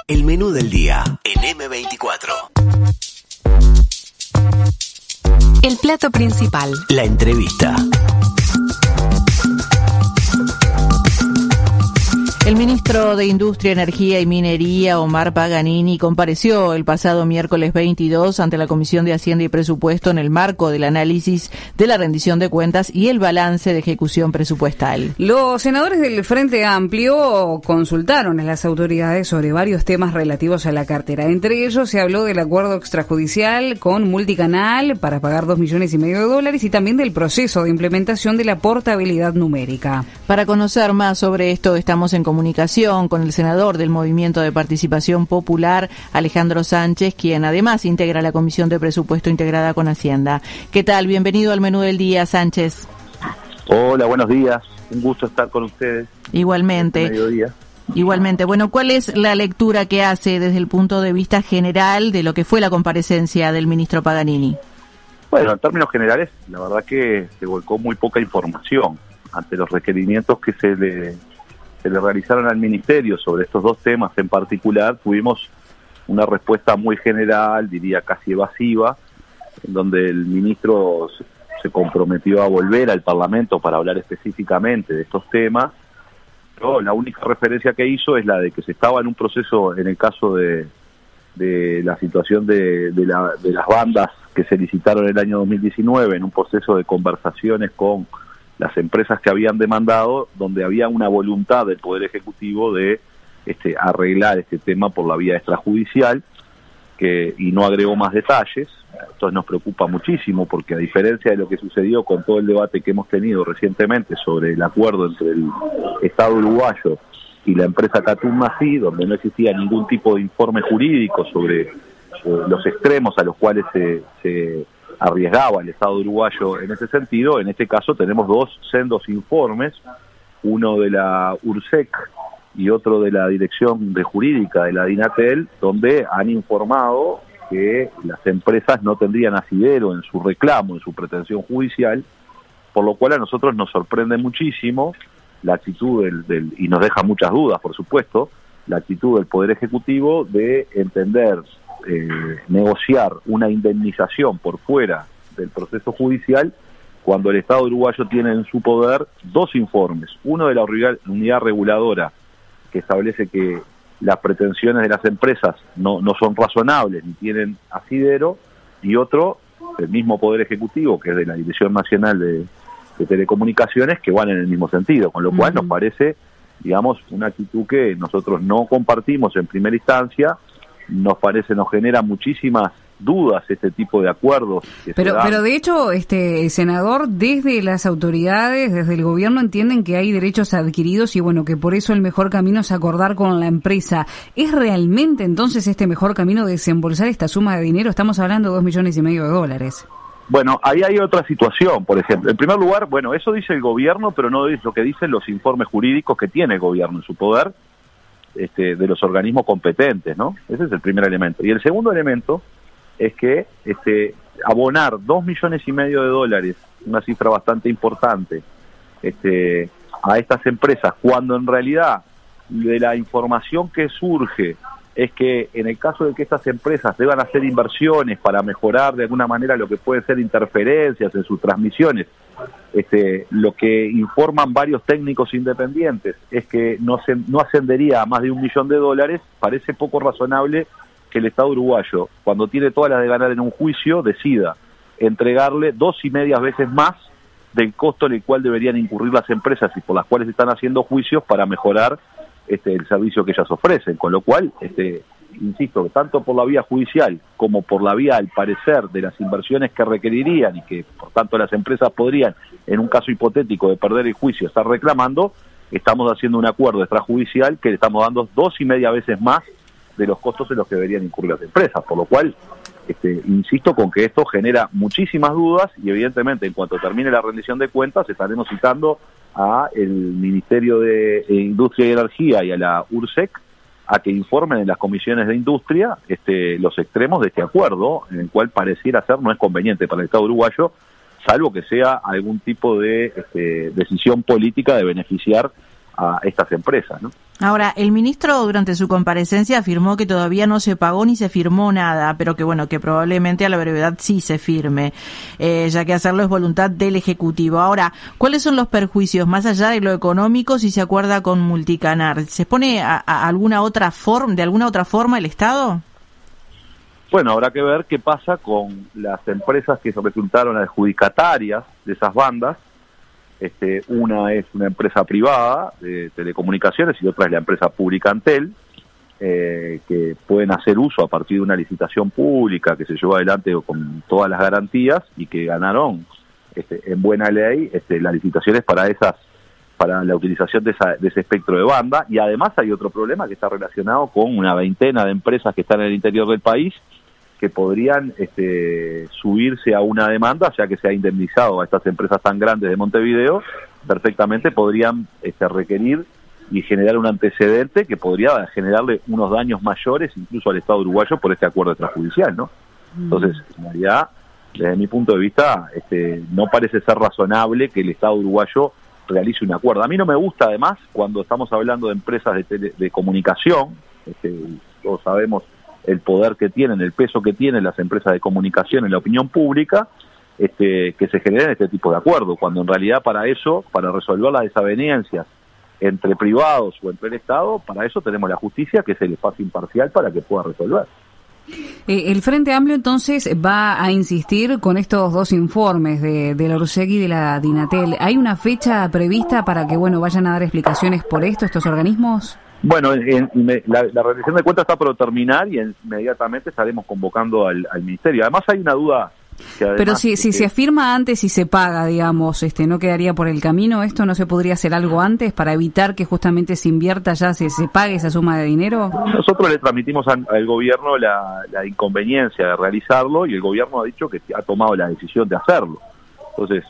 El menú del día en M24. El plato principal. La entrevista. El ministro de Industria, Energía y Minería, Omar Paganini, compareció el pasado miércoles 22 ante la Comisión de Hacienda y Presupuesto en el marco del análisis de la rendición de cuentas y el balance de ejecución presupuestal. Los senadores del Frente Amplio consultaron a las autoridades sobre varios temas relativos a la cartera. Entre ellos se habló del acuerdo extrajudicial con Multicanal para pagar $2,5 millones y también del proceso de implementación de la portabilidad numérica. Para conocer más sobre esto, estamos en comunicación con el senador del Movimiento de Participación Popular, Alejandro Sánchez, quien además integra la Comisión de Presupuesto integrada con Hacienda. ¿Qué tal? Bienvenido al menú del día, Sánchez. Hola, buenos días. Un gusto estar con ustedes. Igualmente. Mediodía. Igualmente. Bueno, ¿cuál es la lectura que hace desde el punto de vista general de lo que fue la comparecencia del ministro Paganini? Bueno, en términos generales, la verdad que se volcó muy poca información ante los requerimientos que se le realizaron al Ministerio sobre estos dos temas en particular. Tuvimos una respuesta muy general, diría casi evasiva, en donde el ministro se comprometió a volver al Parlamento para hablar específicamente de estos temas. Pero la única referencia que hizo es la de que se estaba en un proceso, en el caso de la situación de las bandas que se licitaron en el año 2019, en un proceso de conversaciones con las empresas que habían demandado, donde había una voluntad del Poder Ejecutivo de arreglar este tema por la vía extrajudicial, y no agregó más detalles. Esto nos preocupa muchísimo porque, a diferencia de lo que sucedió con todo el debate que hemos tenido recientemente sobre el acuerdo entre el Estado uruguayo y la empresa Qatum Nasí, donde no existía ningún tipo de informe jurídico sobre los extremos a los cuales se arriesgaba el Estado uruguayo en ese sentido. En este caso tenemos dos sendos informes, uno de la URSEC y otro de la Dirección de Jurídica de la DINATEL, donde han informado que las empresas no tendrían asidero en su reclamo, en su pretensión judicial, por lo cual a nosotros nos sorprende muchísimo la actitud y nos deja muchas dudas, por supuesto, la actitud del Poder Ejecutivo de entender negociar una indemnización por fuera del proceso judicial, cuando el Estado uruguayo tiene en su poder dos informes, uno de la unidad reguladora que establece que las pretensiones de las empresas no son razonables ni tienen asidero, y otro del mismo Poder Ejecutivo, que es de la Dirección Nacional de Telecomunicaciones, que van en el mismo sentido, con lo cual nos parece, digamos, una actitud que nosotros no compartimos en primera instancia. Nos genera muchísimas dudas este tipo de acuerdos. Pero de hecho, senador, desde las autoridades, desde el gobierno entienden que hay derechos adquiridos y bueno, que por eso el mejor camino es acordar con la empresa. ¿Es realmente entonces este mejor camino desembolsar esta suma de dinero? Estamos hablando de $2,5 millones. Bueno, ahí hay otra situación, por ejemplo. En primer lugar, bueno, eso dice el gobierno, pero no es lo que dicen los informes jurídicos que tiene el gobierno en su poder, de los organismos competentes, ¿no? Ese es el primer elemento. Y el segundo elemento es que abonar $2,5 millones, una cifra bastante importante, a estas empresas, cuando en realidad de la información que surge es que en el caso de que estas empresas deban hacer inversiones para mejorar de alguna manera lo que pueden ser interferencias en sus transmisiones, lo que informan varios técnicos independientes es que no ascendería a más de $1 millón. Parece poco razonable que el Estado uruguayo, cuando tiene todas las de ganar en un juicio, decida entregarle 2,5 veces más del costo en el cual deberían incurrir las empresas y por las cuales están haciendo juicios para mejorar el servicio que ellas ofrecen, con lo cual, insisto, que tanto por la vía judicial como por la vía, al parecer, de las inversiones que requerirían y que, por tanto, las empresas podrían, en un caso hipotético de perder el juicio, estar reclamando, estamos haciendo un acuerdo extrajudicial que le estamos dando 2,5 veces más de los costos en los que deberían incurrir las empresas, por lo cual, insisto con que esto genera muchísimas dudas y, evidentemente, en cuanto termine la rendición de cuentas, estaremos citando a el Ministerio de Industria y Energía y a la URSEC a que informen en las comisiones de industria los extremos de este acuerdo, en el cual pareciera ser no es conveniente para el Estado uruguayo, salvo que sea algún tipo de decisión política de beneficiar a estas empresas, ¿no? Ahora, el ministro durante su comparecencia afirmó que todavía no se pagó ni se firmó nada, pero que bueno, que probablemente a la brevedad sí se firme, ya que hacerlo es voluntad del Ejecutivo. Ahora, ¿cuáles son los perjuicios más allá de lo económico si se acuerda con Multicanar? ¿Se expone a alguna otra forma, de alguna otra forma el Estado? Bueno, habrá que ver qué pasa con las empresas que resultaron adjudicatarias de esas bandas. Una es una empresa privada de telecomunicaciones y otra es la empresa pública Antel, que pueden hacer uso a partir de una licitación pública que se llevó adelante con todas las garantías y que ganaron en buena ley las licitaciones para la utilización de ese espectro de banda. Y además hay otro problema que está relacionado con una veintena de empresas que están en el interior del país que podrían subirse a una demanda, ya que se ha indemnizado a estas empresas tan grandes de Montevideo, perfectamente podrían requerir y generar un antecedente que podría generarle unos daños mayores incluso al Estado uruguayo por este acuerdo extrajudicial, ¿no? Entonces, en realidad, desde mi punto de vista, no parece ser razonable que el Estado uruguayo realice un acuerdo. A mí no me gusta, además, cuando estamos hablando de empresas de comunicación, todos sabemos el poder que tienen, el peso que tienen las empresas de comunicación en la opinión pública, que se generen este tipo de acuerdos, cuando en realidad para eso, para resolver las desavenencias entre privados o entre el Estado, para eso tenemos la justicia, que es el espacio imparcial para que pueda resolver. El Frente Amplio entonces va a insistir con estos dos informes de la Orcegui y de la Dinatel. ¿Hay una fecha prevista para que vayan a dar explicaciones por estos organismos? Bueno, la rendición de cuentas está por terminar y inmediatamente estaremos convocando al Ministerio. Además hay una duda. Pero si se afirma antes y se paga, digamos, ¿no quedaría por el camino esto? ¿No se podría hacer algo antes para evitar que justamente se invierta ya, se pague esa suma de dinero? Nosotros le transmitimos al gobierno la inconveniencia de realizarlo y el gobierno ha dicho que ha tomado la decisión de hacerlo. Entonces,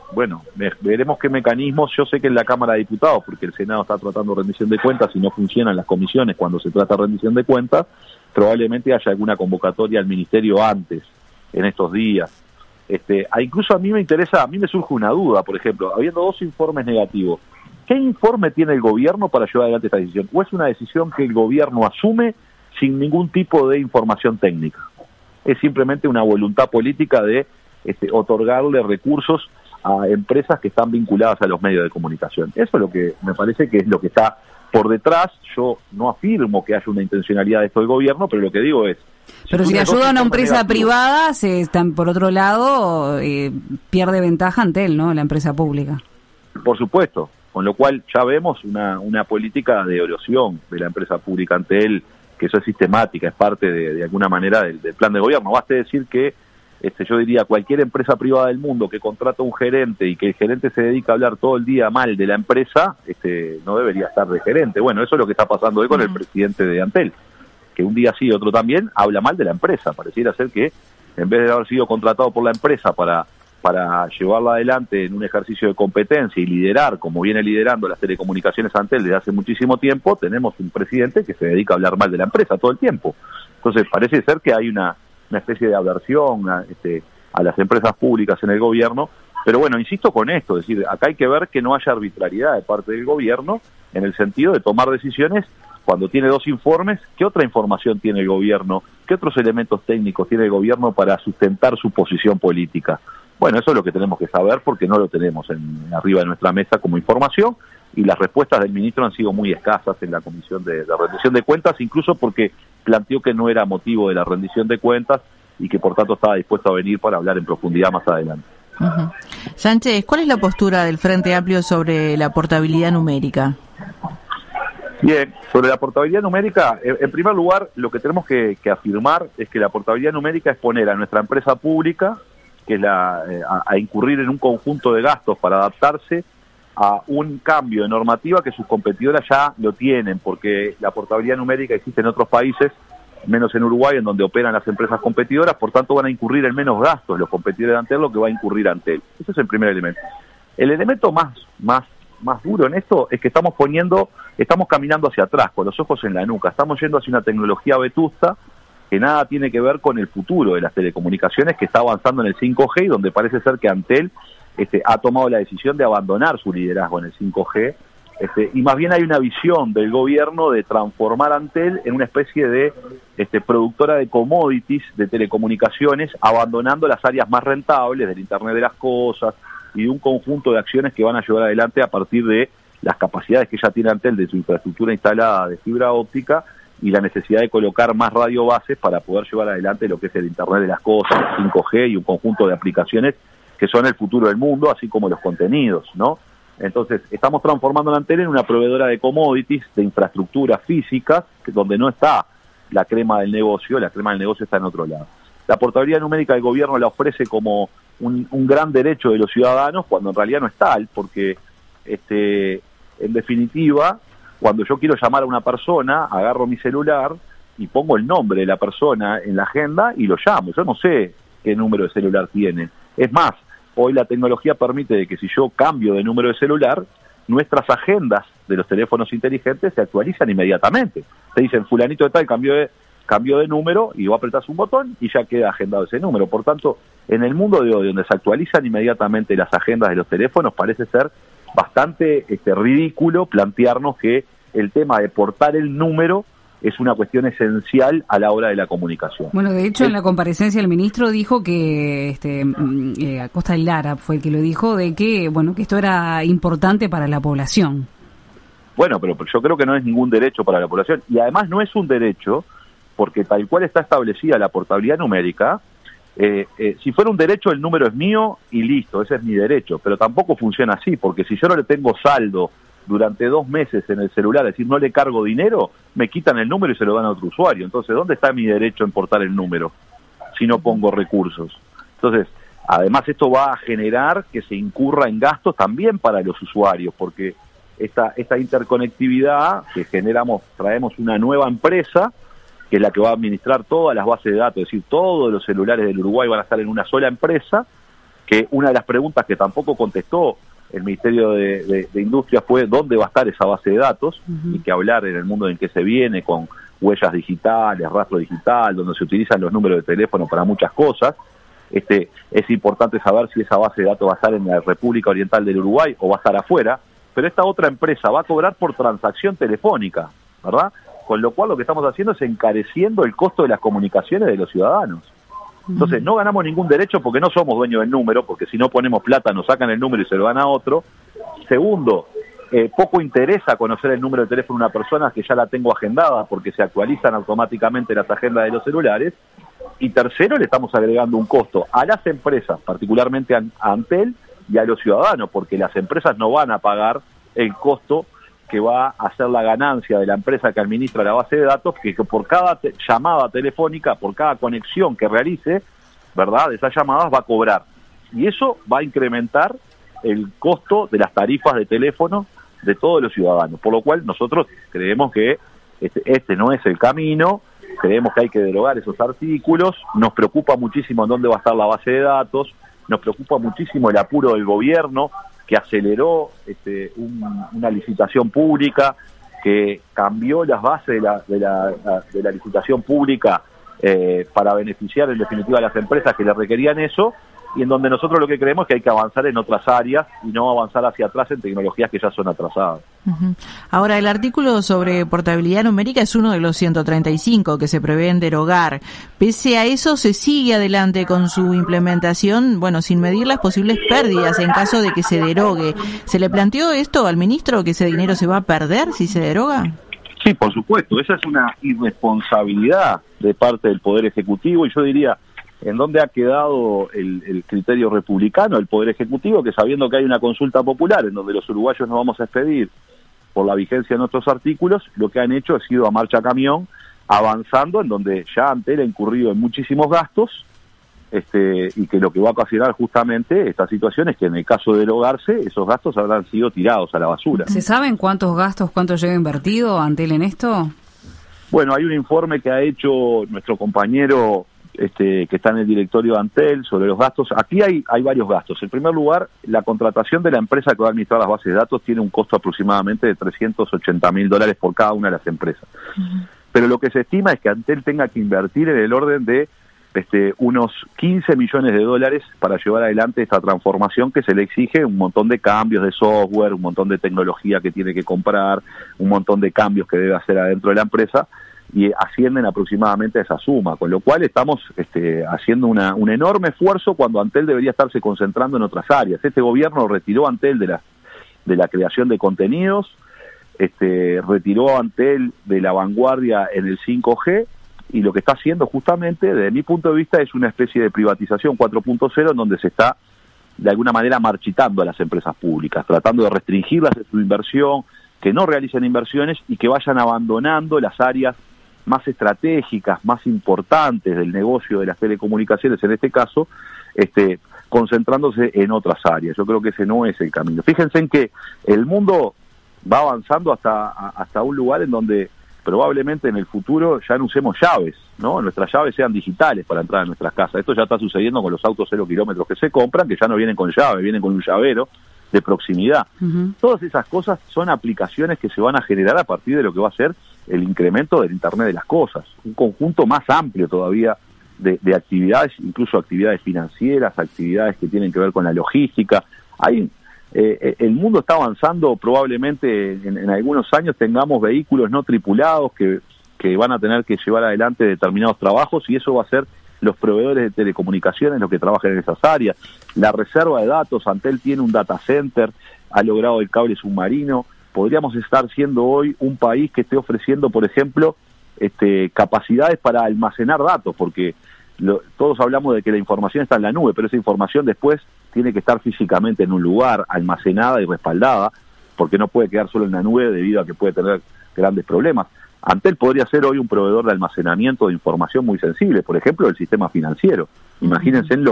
veremos qué mecanismos. Yo sé que en la Cámara de Diputados, porque el Senado está tratando rendición de cuentas y no funcionan las comisiones cuando se trata de rendición de cuentas, probablemente haya alguna convocatoria al Ministerio antes, en estos días. Incluso a mí me surge una duda, por ejemplo, habiendo dos informes negativos, ¿qué informe tiene el gobierno para llevar adelante esta decisión? ¿O es una decisión que el gobierno asume sin ningún tipo de información técnica? Es simplemente una voluntad política de otorgarle recursos a empresas que están vinculadas a los medios de comunicación. Eso es lo que me parece que es lo que está por detrás. Yo no afirmo que haya una intencionalidad de esto del gobierno, pero lo que digo es... Pero si ayuda a una empresa privada, por otro lado, pierde ventaja Antel, ¿no? La empresa pública. Por supuesto, con lo cual ya vemos una política de erosión de la empresa pública Antel, que eso es sistemática, es parte de alguna manera del plan de gobierno. Baste decir que yo diría, cualquier empresa privada del mundo que contrata un gerente y que el gerente se dedica a hablar todo el día mal de la empresa, no debería estar de gerente. Bueno, eso es lo que está pasando hoy con el presidente de Antel, que un día sí y otro también habla mal de la empresa. Pareciera ser que en vez de haber sido contratado por la empresa para llevarla adelante en un ejercicio de competencia y liderar, como viene liderando las telecomunicaciones Antel desde hace muchísimo tiempo, tenemos un presidente que se dedica a hablar mal de la empresa todo el tiempo. Entonces parece ser que hay una especie de aversión a las empresas públicas en el gobierno, pero bueno, insisto con esto, es decir, acá hay que ver que no haya arbitrariedad de parte del gobierno en el sentido de tomar decisiones cuando tiene dos informes. ¿Qué otra información tiene el gobierno? ¿Qué otros elementos técnicos tiene el gobierno para sustentar su posición política? Bueno, eso es lo que tenemos que saber porque no lo tenemos arriba de nuestra mesa como información y las respuestas del ministro han sido muy escasas en la Comisión de Rendición de Cuentas, incluso porque planteó que no era motivo de la rendición de cuentas y que por tanto estaba dispuesto a venir para hablar en profundidad más adelante. Sánchez, ¿cuál es la postura del Frente Amplio sobre la portabilidad numérica? Bien, sobre la portabilidad numérica, en primer lugar, lo que tenemos que afirmar es que la portabilidad numérica es poner a nuestra empresa pública, que es a incurrir en un conjunto de gastos para adaptarse a un cambio de normativa que sus competidoras ya lo tienen, porque la portabilidad numérica existe en otros países, menos en Uruguay, en donde operan las empresas competidoras, por tanto van a incurrir en menos gastos los competidores de Antel, lo que va a incurrir Antel. Ese es el primer elemento. El elemento más duro en esto es que estamos caminando hacia atrás, con los ojos en la nuca, estamos yendo hacia una tecnología vetusta que nada tiene que ver con el futuro de las telecomunicaciones, que está avanzando en el 5G y donde parece ser que Antel ha tomado la decisión de abandonar su liderazgo en el 5G Y más bien hay una visión del gobierno de transformar Antel en una especie de productora de commodities, de telecomunicaciones, abandonando las áreas más rentables del Internet de las cosas y de un conjunto de acciones que van a llevar adelante a partir de las capacidades que ya tiene Antel de su infraestructura instalada de fibra óptica y la necesidad de colocar más radiobases para poder llevar adelante lo que es el Internet de las cosas, el 5G y un conjunto de aplicaciones que son el futuro del mundo, así como los contenidos, ¿no? Entonces, estamos transformando la Antel en una proveedora de commodities, de infraestructuras físicas, donde no está la crema del negocio, la crema del negocio está en otro lado. La portabilidad numérica del gobierno la ofrece como un gran derecho de los ciudadanos, cuando en realidad no es tal, porque en definitiva, cuando yo quiero llamar a una persona, agarro mi celular y pongo el nombre de la persona en la agenda y lo llamo. Yo no sé qué número de celular tiene. Es más, hoy la tecnología permite de que si yo cambio de número de celular, nuestras agendas de los teléfonos inteligentes se actualizan inmediatamente. Te dicen, fulanito de tal cambió de número y vos apretás un botón y ya queda agendado ese número. Por tanto, en el mundo de hoy, donde se actualizan inmediatamente las agendas de los teléfonos, parece ser bastante ridículo plantearnos que el tema de portar el número es una cuestión esencial a la hora de la comunicación. Bueno, de hecho, en la comparecencia el ministro dijo que Acosta Lara fue el que lo dijo, de que que esto era importante para la población. Bueno, pero yo creo que no es ningún derecho para la población, y además no es un derecho porque tal cual está establecida la portabilidad numérica, si fuera un derecho el número es mío y listo, ese es mi derecho, pero tampoco funciona así, porque si yo no le tengo saldo durante 2 meses en el celular, es decir, no le cargo dinero, me quitan el número y se lo dan a otro usuario. Entonces, ¿dónde está mi derecho en portar el número si no pongo recursos? Entonces, además esto va a generar que se incurra en gastos también para los usuarios, porque esta interconectividad que traemos una nueva empresa, que es la que va a administrar todas las bases de datos, es decir, todos los celulares del Uruguay van a estar en una sola empresa, que una de las preguntas que tampoco contestó el Ministerio de Industria fue dónde va a estar esa base de datos, y que hablar en el mundo en que se viene con huellas digitales, rastro digital, donde se utilizan los números de teléfono para muchas cosas. Es importante saber si esa base de datos va a estar en la República Oriental del Uruguay o va a estar afuera, pero esta otra empresa va a cobrar por transacción telefónica, ¿verdad? Con lo cual lo que estamos haciendo es encareciendo el costo de las comunicaciones de los ciudadanos. Entonces no ganamos ningún derecho porque no somos dueños del número, porque si no ponemos plata nos sacan el número y se lo dan a otro. Segundo, poco interesa conocer el número de teléfono de una persona que ya la tengo agendada porque se actualizan automáticamente las agendas de los celulares. Y tercero, le estamos agregando un costo a las empresas, particularmente a Antel, y a los ciudadanos, porque las empresas no van a pagar el costo que va a hacer la ganancia de la empresa que administra la base de datos, que por cada llamada telefónica, por cada conexión que realice, ¿verdad?, de esas llamadas va a cobrar. Y eso va a incrementar el costo de las tarifas de teléfono de todos los ciudadanos. Por lo cual nosotros creemos que este no es el camino, creemos que hay que derogar esos artículos, nos preocupa muchísimo en dónde va a estar la base de datos, nos preocupa muchísimo el apuro del gobierno, que aceleró una licitación pública, que cambió las bases de la licitación pública para beneficiar en definitiva a las empresas que le requerían eso, y en donde nosotros lo que creemos es que hay que avanzar en otras áreas y no avanzar hacia atrás en tecnologías que ya son atrasadas. Ahora, el artículo sobre portabilidad numérica es uno de los 135 que se prevén derogar. Pese a eso, se sigue adelante con su implementación, sin medir las posibles pérdidas en caso de que se derogue. ¿Se le planteó esto al ministro, que ese dinero se va a perder si se deroga? Sí, por supuesto. Esa es una irresponsabilidad de parte del Poder Ejecutivo, y yo diría, ¿en dónde ha quedado el criterio republicano del Poder Ejecutivo, que sabiendo que hay una consulta popular en donde los uruguayos nos vamos a expedir por la vigencia de nuestros artículos, lo que han hecho ha sido a marcha camión, avanzando en donde ya Antel ha incurrido en muchísimos gastos, y que lo que va a ocasionar justamente esta situación es que en el caso de derogarse, esos gastos habrán sido tirados a la basura. ¿Se saben cuánto lleva invertido Antel en esto? Bueno, hay un informe que ha hecho nuestro compañero que está en el directorio de Antel sobre los gastos. Aquí hay varios gastos. En primer lugar, la contratación de la empresa que va a administrar las bases de datos tiene un costo aproximadamente de $380.000 por cada una de las empresas. Pero lo que se estima es que Antel tenga que invertir en el orden de unos 15 millones de dólares para llevar adelante esta transformación que se le exige, un montón de cambios de software, un montón de tecnología que tiene que comprar, un montón de cambios que debe hacer adentro de la empresa, y ascienden aproximadamente a esa suma, con lo cual estamos haciendo un enorme esfuerzo cuando Antel debería estarse concentrando en otras áreas. Este gobierno retiró a Antel de la creación de contenidos, retiró a Antel de la vanguardia en el 5G, y lo que está haciendo justamente, desde mi punto de vista, es una especie de privatización 4.0 en donde se está, de alguna manera, marchitando a las empresas públicas, tratando de restringirlas de su inversión, que no realicen inversiones y que vayan abandonando las áreas más estratégicas, más importantes del negocio de las telecomunicaciones, en este caso, concentrándose en otras áreas. Yo creo que ese no es el camino. Fíjense en que el mundo va avanzando hasta un lugar en donde probablemente en el futuro ya no usemos llaves, ¿no? Nuestras llaves sean digitales para entrar a nuestras casas. Esto ya está sucediendo con los autos 0 kilómetros que se compran, que ya no vienen con llave, vienen con un llavero de proximidad. Uh-huh. Todas esas cosas son aplicaciones que se van a generar a partir de lo que va a ser el incremento del Internet de las cosas. Un conjunto más amplio todavía de actividades, incluso actividades financieras, actividades que tienen que ver con la logística. El mundo está avanzando, probablemente en algunos años tengamos vehículos no tripulados que van a tener que llevar adelante determinados trabajos, y eso va a ser los proveedores de telecomunicaciones los que trabajan en esas áreas. La reserva de datos, Antel tiene un data center, ha logrado el cable submarino. Podríamos estar siendo hoy un país que esté ofreciendo, por ejemplo, capacidades para almacenar datos, porque todos hablamos de que la información está en la nube, pero esa información después tiene que estar físicamente en un lugar, almacenada y respaldada, porque no puede quedar solo en la nube debido a que puede tener grandes problemas. Antel podría ser hoy un proveedor de almacenamiento de información muy sensible, por ejemplo, del sistema financiero. Imagínense en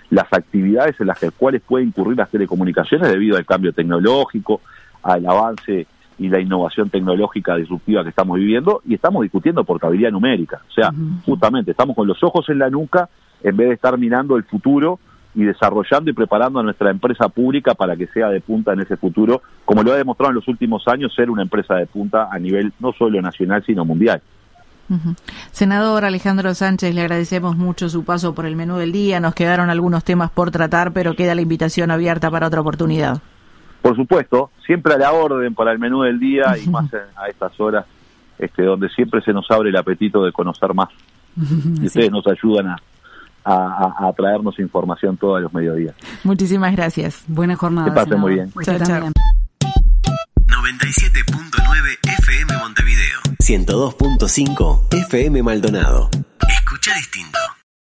las actividades en las cuales pueden incurrir las telecomunicaciones debido al cambio tecnológico, al avance y la innovación tecnológica disruptiva que estamos viviendo, y estamos discutiendo portabilidad numérica. O sea, justamente estamos con los ojos en la nuca en vez de estar mirando el futuro y desarrollando y preparando a nuestra empresa pública para que sea de punta en ese futuro, como lo ha demostrado en los últimos años ser una empresa de punta a nivel no solo nacional, sino mundial. Uh-huh. Senador Alejandro Sánchez, le agradecemos mucho su paso por el menú del día. Nos quedaron algunos temas por tratar, pero queda la invitación abierta para otra oportunidad. Por supuesto, siempre a la orden para el menú del día y más a estas horas, donde siempre se nos abre el apetito de conocer más. Y ustedes nos ayudan a traernos información todos los mediodías. Muchísimas gracias. Buena jornada. Que pasen muy bien. Chao, chao. 97.9 FM Montevideo. 102.5 FM Maldonado. Escucha distinto.